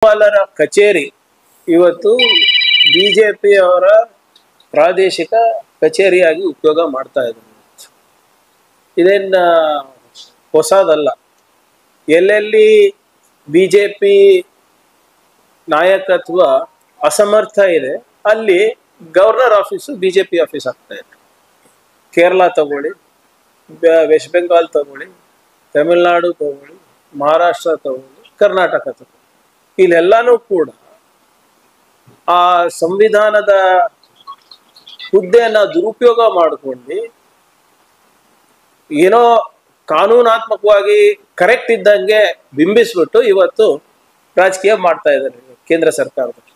ರಾಜ್ಯಪಾಲರ ಕಚೇರಿ ಇವತ್ತು ಬಿಜೆಪಿ ಅವರ ಪ್ರಾದೇಶಿಕ ಕಚೇರಿಯಾಗಿ ಉಪಯೋಗ ಮಾಡ್ತಾ ಇದ್ದಾರೆ. ಇದೇನ ಹೊಸದಲ್ಲ. ಎಲ್ಲೆಲ್ಲಿ ಬಿಜೆಪಿ ನಾಯಕತ್ವ ಅಸಮರ್ಥ ಇದೆ ಅಲ್ಲಿ ಗವರ್ನರ್ ಆಫೀಸು ಬಿಜೆಪಿ ಆಫೀಸ್ ಆಗ್ತಾ ಇದೆ. ಕೇರಳ ತಗೊಳ್ಳಿ, ವೆಸ್ಟ್ ಬೆಂಗಾಲ್ ತಗೊಳ್ಳಿ, ತಮಿಳುನಾಡು ತಗೊಳ್ಳಿ, ಮಹಾರಾಷ್ಟ್ರ ತಗೊಳ್ಳಿ, ಕರ್ನಾಟಕ ತಗೊಳ್ಳಿ, ಇಲ್ಲೆಲ್ಲಾನು ಕೂಡ ಆ ಸಂವಿಧಾನದ ಹುದ್ದೆಯನ್ನ ದುರುಪಯೋಗ ಮಾಡಿಕೊಂಡು ಏನೋ ಕಾನೂನಾತ್ಮಕವಾಗಿ ಕರೆಕ್ಟ್ ಇದ್ದಂಗೆ ಬಿಂಬಿಸ್ಬಿಟ್ಟು ಇವತ್ತು ರಾಜಕೀಯ ಮಾಡ್ತಾ ಇದ್ದಾರೆ ಕೇಂದ್ರ ಸರ್ಕಾರದಲ್ಲಿ.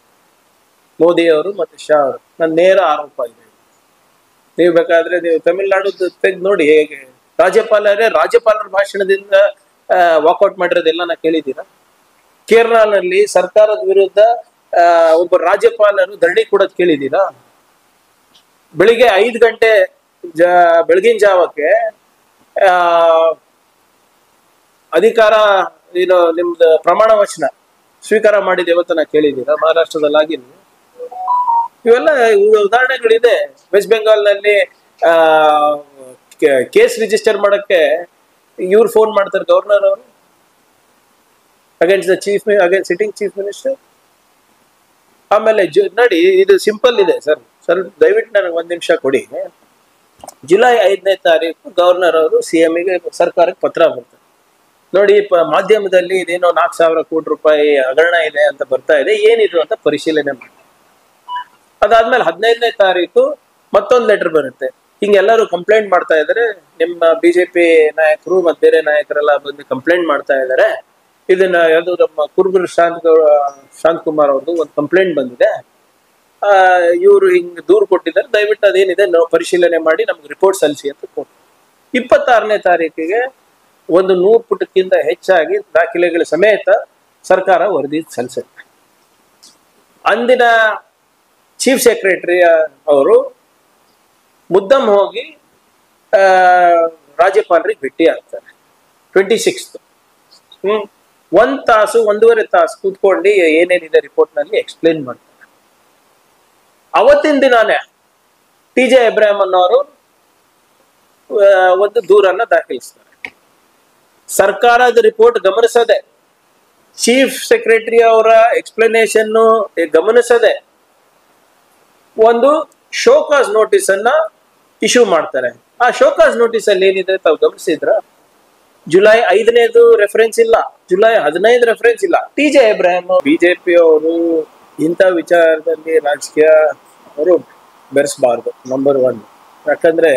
ಮೋದಿ ಅವರು ಮತ್ತೆ ಶಾ ಅವರು ನನ್ನ ನೇರ ಆರೋಪ ಇದೆ. ನೀವು ಬೇಕಾದ್ರೆ ನೀವು ತಮಿಳ್ನಾಡು ತೆಗೆದು ನೋಡಿ ಹೇಗೆ ರಾಜ್ಯಪಾಲರ ಭಾಷಣದಿಂದ ವಾಕೌಟ್ ಮಾಡಿರೋದೆಲ್ಲ ನಾ ಕೇಳಿದ್ದೀರಾ? ಕೇರಳನಲ್ಲಿ ಸರ್ಕಾರದ ವಿರುದ್ಧ ಒಬ್ಬ ರಾಜ್ಯಪಾಲರು ಧರಣಿ ಕೊಡೋದು ಕೇಳಿದ್ದೀರಾ? ಬೆಳಿಗ್ಗೆ 5 ಗಂಟೆ ಬೆಳಗಿನ ಜಾವಕ್ಕೆ ಅಧಿಕಾರ ನಿಮ್ದು ಪ್ರಮಾಣ ವಚನ ಸ್ವೀಕಾರ ಮಾಡಿದ ಯಾವತ್ತನ ಕೇಳಿದ್ದೀರಾ? ಮಹಾರಾಷ್ಟ್ರದಲ್ಲಿ ಆಗಿಲ್ಲ. ಇವೆಲ್ಲ ಉದಾಹರಣೆಗಳಿದೆ. ವೆಸ್ಟ್ ಬೆಂಗಾಲ್ನಲ್ಲಿ ಕೇಸ್ ರಿಜಿಸ್ಟರ್ ಮಾಡಕ್ಕೆ ಇವ್ರು ಫೋನ್ ಮಾಡ್ತಾರೆ, ಗವರ್ನರ್ ಅವರು, ಅಗೇನ್ಸ್ಟ್ ಸಿಟ್ಟಿಂಗ್ ಚೀಫ್ ಮಿನಿಸ್ಟರ್. ಆಮೇಲೆ ನೋಡಿ, ಇದು ಸಿಂಪಲ್ ಇದೆ ಸರ್. ಸ್ವಲ್ಪ ದಯವಿಟ್ಟು ನನಗೆ 1 ನಿಮಿಷ ಕೊಡಿ. ಜುಲೈ 5ನೇ ತಾರೀಕು ಗವರ್ನರ್ ಅವರು CM-ಗೆ ಸರ್ಕಾರಕ್ಕೆ ಪತ್ರ ಬರ್ತಾರೆ. ನೋಡಿ, ಮಾಧ್ಯಮದಲ್ಲಿ ಇದೇನೋ 4,000 ಕೋಟಿ ರೂಪಾಯಿ ಹಗರಣ ಇದೆ ಅಂತ ಬರ್ತಾ ಇದೆ, ಏನಿದ್ರು ಅಂತ ಪರಿಶೀಲನೆ ಮಾಡಿ. ಅದಾದ್ಮೇಲೆ 15ನೇ ತಾರೀಕು ಮತ್ತೊಂದು ಲೆಟರ್ ಬರುತ್ತೆ. ಹಿಂಗೆಲ್ಲರೂ ಕಂಪ್ಲೇಂಟ್ ಮಾಡ್ತಾ ಇದ್ದಾರೆ, ನಿಮ್ಮ ಬಿಜೆಪಿ ನಾಯಕರು ಮತ್ತೆ ಬೇರೆ ನಾಯಕರೆಲ್ಲ ಬಂದು ಕಂಪ್ಲೇಂಟ್ ಮಾಡ್ತಾ ಇದ್ದಾರೆ. ಇದನ್ನ ಯಾವುದು ನಮ್ಮ ಕುರುಬರು ಶಾಂತ್ ಕುಮಾರ್ ಅವ್ರದ್ದು ಒಂದು ಕಂಪ್ಲೇಂಟ್ ಬಂದಿದೆ, ಇವರು ಹಿಂಗ್ ದೂರು ಕೊಟ್ಟಿದ್ದಾರೆ, ದಯವಿಟ್ಟು ಅದೇನಿದೆ ನಾವು ಪರಿಶೀಲನೆ ಮಾಡಿ ನಮ್ಗೆ ರಿಪೋರ್ಟ್ ಸಲ್ಲಿಸಿ ಅಂತ ಕೊಟ್ಟು 26ನೇ ತಾರೀಕಿಗೆ 100 ಪುಟಕ್ಕಿಂತ ಹೆಚ್ಚಾಗಿ ದಾಖಲೆಗಳ ಸಮೇತ ಸರ್ಕಾರ ವರದಿ ಸಲ್ಲಿಸುತ್ತೆ. ಅಂದಿನ ಚೀಫ್ ಸೆಕ್ರೆಟರಿ ಅವರು ಮುದ್ದಂ ಹೋಗಿ ರಾಜ್ಯಪಾಲರಿಗೆ ಭೇಟಿ ಆಗ್ತಾರೆ 26th. 1 ತಾಸು 1.5 ತಾಸು ಕೂತ್ಕೊಂಡು ಏನೇನಿದೆ ರಿಪೋರ್ಟ್ ನಲ್ಲಿ ಎಕ್ಸ್ಪ್ಲೇನ್ ಮಾಡ್ತಾರೆ. ಅವತ್ತಿನ ದಿನಾನೇ TJ ಅಬ್ರಾಹಂ ಅನ್ನೋರು ಒಂದು ದೂರನ್ನ ದಾಖಲಿಸ್ತಾರೆ. ಸರ್ಕಾರದ ರಿಪೋರ್ಟ್ ಗಮನಿಸದೆ, ಚೀಫ್ ಸೆಕ್ರೆಟರಿ ಅವರ ಎಕ್ಸ್ಪ್ಲನೇಷನ್ ಗಮನಿಸದೆ ಒಂದು ಶೋಕಾಸ್ ನೋಟಿಸ್ ಅನ್ನ ಇಶ್ಯೂ ಮಾಡ್ತಾರೆ. ಆ ಶೋಕಾಸ್ ನೋಟಿಸ್ ಅಲ್ಲಿ ಏನಿದೆ ತಾವು ಗಮನಿಸಿದ್ರ? ಜುಲೈ 5ನೇದು ರೆಫರೆನ್ಸ್ ಇಲ್ಲ, ಜುಲೈ 15 ರೆಫರೆನ್ಸ್ ಇಲ್ಲ. TJ ಅಬ್ರಾಹಂ ಬಿಜೆಪಿ ಅವರು ಇಂಥ ವಿಚಾರದಲ್ಲಿ ರಾಜಕೀಯ ಅವರು ಬೆರೆಸಬಾರ್ದು, ನಂಬರ್ 1. ಯಾಕಂದ್ರೆ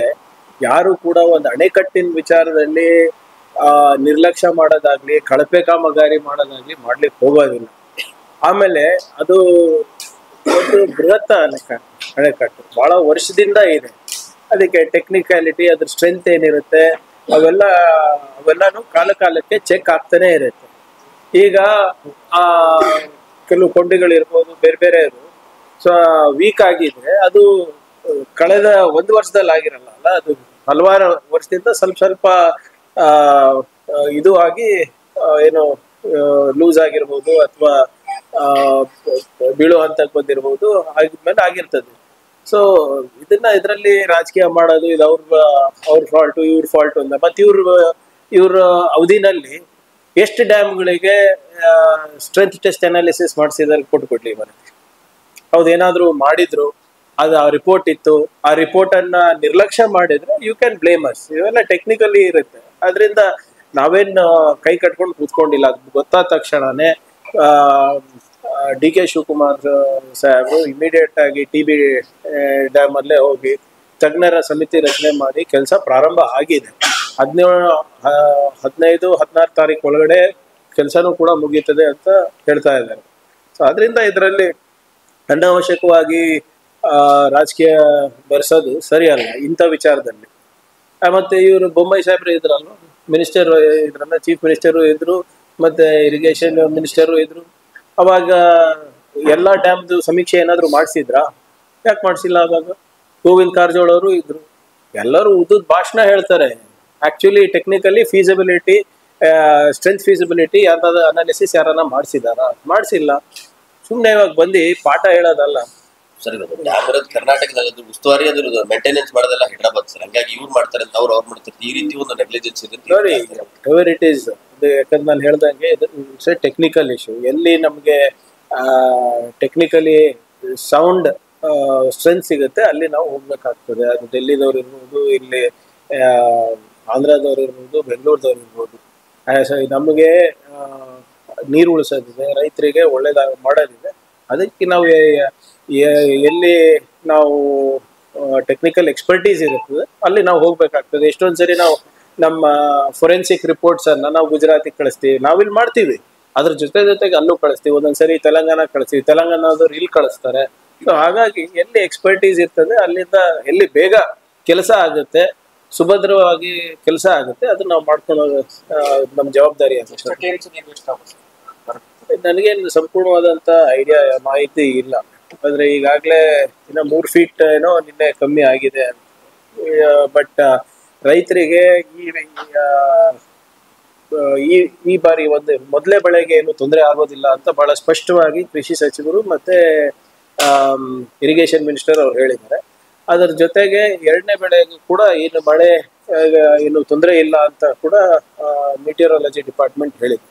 ಯಾರು ಕೂಡ ಒಂದು ಅಣೆಕಟ್ಟಿನ ವಿಚಾರದಲ್ಲಿ ನಿರ್ಲಕ್ಷ್ಯ ಮಾಡೋದಾಗ್ಲಿ, ಕಳಪೆ ಕಾಮಗಾರಿ ಮಾಡೋದಾಗ್ಲಿ ಮಾಡ್ಲಿಕ್ಕೆ ಹೋಗೋದಿಲ್ಲ. ಆಮೇಲೆ ಅದು ಒಂದು ಬೃಹತ್ ಅಣೆಕಟ್ಟು ಬಹಳ ವರ್ಷದಿಂದ ಇದೆ. ಅದಕ್ಕೆ ಟೆಕ್ನಿಕ್ಯಾಲಿಟಿ, ಅದ್ರ ಸ್ಟ್ರೆಂತ್ ಏನಿರುತ್ತೆ ಅವೆಲ್ಲಾನು ಕಾಲಕ್ಕೆ ಚೆಕ್ ಆಗ್ತಾನೆ ಇರುತ್ತೆ. ಈಗ ಕೆಲವು ಕೊಂಡಿಗಳಿರ್ಬೋದು, ಬೇರೆ ಬೇರೆ ವೀಕ್ ಆಗಿದೆ. ಅದು ಕಳೆದ 1 ವರ್ಷದಲ್ಲಿ ಆಗಿರಲ್ಲ, ಅದು ಹಲವಾರು ವರ್ಷದಿಂದ ಸ್ವಲ್ಪ ಇದು ಆಗಿ ಏನೋ ಲೂಸ್ ಆಗಿರ್ಬೋದು ಅಥವಾ ಬೀಳೋ ಹಂತಕ್ಕೆ ಬಂದಿರ್ಬೋದು, ಆಗಿದ್ಮೇಲೆ ಆಗಿರ್ತದೆ. ಸೊ ಇದರಲ್ಲಿ ರಾಜಕೀಯ ಮಾಡೋದು, ಇದು ಅವ್ರ ಫಾಲ್ಟು ಇವ್ರ ಫಾಲ್ಟು ಅಂತ. ಮತ್ತೆ ಇವ್ರ ಅವಧಿನಲ್ಲಿ ಎಷ್ಟು ಡ್ಯಾಮ್ಗಳಿಗೆ ಸ್ಟ್ರೆಂತ್ ಟೆಸ್ಟ್ ಅನಾಲಿಸಿಸ್ ಮಾಡಿಸಿದಾರೆ ಕೊಟ್ಬಿಡ್ಲಿ ಮನೆ. ಹೌದೇನಾದ್ರು ಮಾಡಿದ್ರು, ಅದು ಆ ರಿಪೋರ್ಟ್ ಇತ್ತು, ಆ ರಿಪೋರ್ಟ್ ಅನ್ನ ನಿರ್ಲಕ್ಷ್ಯ ಮಾಡಿದ್ರೆ ಯು ಕ್ಯಾನ್ ಬ್ಲೇಮ್ ಅಸ್. ಇವೆಲ್ಲ ಟೆಕ್ನಿಕಲಿ ಇರುತ್ತೆ. ಅದರಿಂದ ನಾವೇನ್ ಕೈ ಕಟ್ಕೊಂಡು ಕೂತ್ಕೊಂಡಿಲ್ಲ. ಅದು ಗೊತ್ತಾದ ತಕ್ಷಣನೇ DK ಶಿವಕುಮಾರ್ ಸಾಹೇಬರು ಇಮಿಡಿಯೇಟ್ ಆಗಿ TB ಡ್ಯಾಮ್ ಅಲ್ಲೇ ಹೋಗಿ ತಜ್ಞರ ಸಮಿತಿ ರಚನೆ ಮಾಡಿ ಕೆಲಸ ಪ್ರಾರಂಭ ಆಗಿದೆ. 15-16 ತಾರೀಕು ಒಳಗಡೆ ಕೆಲಸನೂ ಕೂಡ ಮುಗೀತದೆ ಅಂತ ಹೇಳ್ತಾ ಇದ್ದಾರೆ. ಸೊ ಅದರಿಂದ ಇದರಲ್ಲಿ ಅನಾವಶ್ಯಕವಾಗಿ ರಾಜಕೀಯ ಬೆರೆಸೋದು ಸರಿಯಲ್ಲ ಇಂಥ ವಿಚಾರದಲ್ಲಿ. ಮತ್ತೆ ಇವರು ಬೊಮ್ಮಾಯಿ ಸಾಹೇಬ್ರು ಇದ್ರಲ್ವ, ಮಿನಿಸ್ಟರ್ ಇದ್ರಲ್ಲ, ಚೀಫ್ ಮಿನಿಸ್ಟರು ಇದ್ರು, ಮತ್ತೆ ಇರಿಗೇಷನ್ ಮಿನಿಸ್ಟರು ಇದ್ರು. ಅವಾಗ ಎಲ್ಲಾ ಡ್ಯಾಮ್ದು ಸಮೀಕ್ಷೆ ಏನಾದ್ರು ಮಾಡಿಸಿದ್ರಾ? ಯಾಕೆ ಮಾಡಿಸಿಲ್ಲ? ಅವಾಗ ಗೋವಿಂದ್ ಕಾರಜೋಳ ಅವರು ಇದ್ರು. ಎಲ್ಲರೂ ಉದ್ದದ ಭಾಷಣ ಹೇಳ್ತಾರೆ. Actually technically feasibility strength feasibility ಯಾವ್ದಾದ್ರು ಅನಾಲಿಸಿಸ್ ಯಾರನ್ನ ಮಾಡಿಸಿಲ್ಲ. ಸುಮ್ಮನೆ ಇವಾಗ ಬಂದು ಪಾಠ ಹೇಳೋದಲ್ಲ ಸರ್. ಡ್ಯಾಮ್ ಇರೋದು ಕರ್ನಾಟಕದಲ್ಲಿ, ಅದು ಉಸ್ತುವಾರಿ, ಅದ್ರ ಮೇಂಟೆನೆನ್ಸ್ ಮಾಡೋದೆಲ್ಲ ಹೈದರಾಬಾದ್ ಸರ್. ಹಂಗಾಗಿ ಇವ್ರು ಮಾಡ್ತಾರೆ ಅಂತ ಅವ್ರು ಮಾಡ್ತಾರೆ. ಈ ರೀತಿ ಒಂದು ನೆಗ್ಲಿಜೆನ್ಸ್ ಇದೆ ನೋಡಿ. ಎವರ್ ಇಟ್ ಈಸ್ ಯಾಕಂದ್ರೆ ನಾನು ಹೇಳ್ದಂಗೆ ಇಟ್ಸ್ ಎ ಟೆಕ್ನಿಕಲ್ ಇಶ್ಯೂ. ಎಲ್ಲಿ ನಮಗೆ ಟೆಕ್ನಿಕಲಿ ಸೌಂಡ್ ಸ್ಟ್ರೆಂತ್ ಸಿಗುತ್ತೆ ಅಲ್ಲಿ ನಾವು ಹೋಗ್ಬೇಕಾಗ್ತದೆ. ಅದು ಡೆಲ್ಲಿದವ್ರು ಇರ್ಬೋದು, ಇಲ್ಲಿ ಆಂಧ್ರದವ್ರು ಇರ್ಬೋದು, ಬೆಂಗಳೂರದವ್ರು ಇರ್ಬೋದು. ನಮಗೆ ನೀರು ಉಳಿಸೋದಿದೆ, ರೈತರಿಗೆ ಒಳ್ಳೇದಾಗ ಮಾಡೋದಿದೆ. ಅದಕ್ಕೆ ನಾವು ಎಲ್ಲಿ ನಾವು ಟೆಕ್ನಿಕಲ್ ಎಕ್ಸ್ಪರ್ಟೀಸ್ ಇರುತ್ತದೆ ಅಲ್ಲಿ ನಾವು ಹೋಗ್ಬೇಕಾಗ್ತದೆ. ಎಷ್ಟೊಂದು ಸರಿ ನಾವು ನಮ್ಮ ಫೊರೆನ್ಸಿಕ್ ರಿಪೋರ್ಟ್ಸ್ ಅನ್ನ ನಾವು ಗುಜರಾತಿಗೆ ಕಳಿಸ್ತೀವಿ, ನಾವಿಲ್ಲಿ ಮಾಡ್ತೀವಿ, ಅದ್ರ ಜೊತೆಗೆ ಅಲ್ಲೂ ಕಳಿಸ್ತೀವಿ. ಒಂದೊಂದ್ಸರಿ ತೆಲಂಗಾಣ ಕಳಿಸ್ತೀವಿ, ತೆಲಂಗಾಣದವ್ರು ಇಲ್ಲಿ ಕಳಿಸ್ತಾರೆ. ಸೊ ಹಾಗಾಗಿ ಎಲ್ಲಿ ಎಕ್ಸ್ಪರ್ಟೀಸ್ ಇರ್ತದೆ ಅಲ್ಲಿಂದ ಎಲ್ಲಿ ಬೇಗ ಕೆಲಸ ಆಗುತ್ತೆ, ಸುಭದ್ರವಾಗಿ ಕೆಲಸ ಆಗುತ್ತೆ, ಅದನ್ನ ನಾವು ಮಾಡ್ಕೊಂಡು ನಮ್ಮ ಜವಾಬ್ದಾರಿ ಆಗುತ್ತೆ. ನನಗೇನು ಸಂಪೂರ್ಣವಾದಂತ ಐಡಿಯಾ ಮಾಹಿತಿ ಇಲ್ಲ. ಅಂದ್ರೆ ಈಗಾಗಲೇ ಇನ್ನ 3 ಫೀಟ್ ಏನೋ ನಿನ್ನೆ ಕಮ್ಮಿ ಆಗಿದೆ. ಬಟ್ ರೈತರಿಗೆ ಈ ಬಾರಿ ಮೊದಲೇ ಬೆಳೆಗೆ ಏನು ತೊಂದರೆ ಆಗೋದಿಲ್ಲ ಅಂತ ಬಹಳ ಸ್ಪಷ್ಟವಾಗಿ ಕೃಷಿ ಸಚಿವರು ಮತ್ತೆ ಇರಿಗೇಷನ್ ಮಿನಿಸ್ಟರ್ ಅವ್ರು ಹೇಳಿದ್ದಾರೆ. ಅದರ ಜೊತೆಗೆ 2ನೇ ಬೆಳೆಗೂ ಕೂಡ ಏನು ಮಳೆ ಏನು ತೊಂದರೆ ಇಲ್ಲ ಅಂತ ಕೂಡ ಮೆಟೀರಿಯಾಲಜಿ ಡಿಪಾರ್ಟ್ಮೆಂಟ್ ಹೇಳಿದೆ.